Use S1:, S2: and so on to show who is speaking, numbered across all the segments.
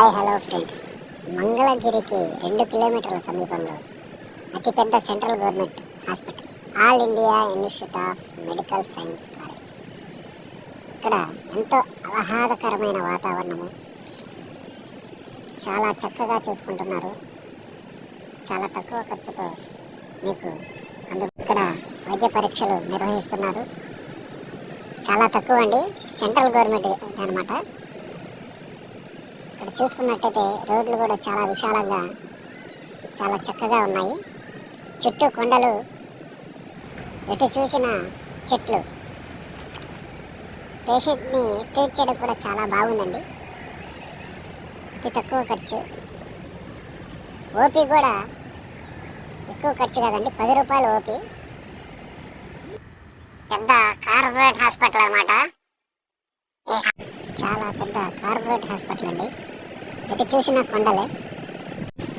S1: Hi hello friends. మంగళగిరికి 2 కిలోమీటర్ల సమీపంలో అతిపెద్ద central government hospital all India institute of medical science college. ఇక్కడ ఎంతో ఆహ్లాదకరమైన వాతావరణము, చాలా చక్కగా చూసుకుంటున్నారు. చాలా తక్కువ ఖర్చుతో మీకు ఇక్కడ వైద్య పరీక్షలు నిర్వహిస్తున్నారు. చాలా తక్కువ అండి, సెంట్రల్ గవర్నమెంట్ అనమాట. ఇక్కడ చూసుకున్నట్టయితే రోడ్లు కూడా చాలా విశాలంగా చాలా చక్కగా ఉన్నాయి. చుట్టూ కొండలు, ఎటు చూసిన చెట్లు. పేషెంట్ని ట్రీట్ చేయడం కూడా చాలా బాగుందండి. అతి తక్కువ ఖర్చు. ఓపీ కూడా ఎక్కువ ఖర్చు కాదండి, 10 రూపాయలు ఓపీ. పెద్ద కార్పొరేట్ హాస్పిటల్ అన్నమాట. చాలా పెద్ద కార్పొరేట్ హాస్పిటల్ అండి. ఎటు చూసిన కొండలే.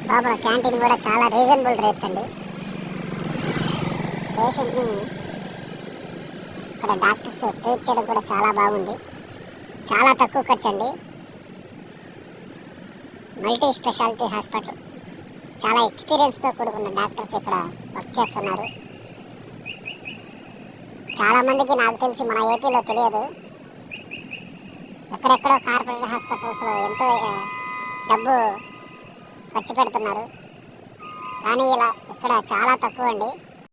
S1: లోపల క్యాంటీన్ కూడా చాలా రీజనబుల్ రేట్స్ అండి. పేషెంట్ని ఇక్కడ డాక్టర్స్ ట్రీట్ చేయడం కూడా చాలా బాగుంది. చాలా తక్కువ ఖర్చు అండి. Multi speciality hospital. చాలా ఎక్స్పీరియన్స్తో కూడుకున్న డాక్టర్స్ ఇక్కడ వర్క్ చేస్తున్నారు. చాలామందికి నాకు తెలిసి మన ఏపీలో తెలియదు. ఎక్కడెక్కడో కార్పొరేట్ హాస్పిటల్స్లో ఎంతో డబ్బు ఖర్చు పెడుతున్నారు, కానీ ఇలా ఇక్కడ చాలా తక్కువ అండి.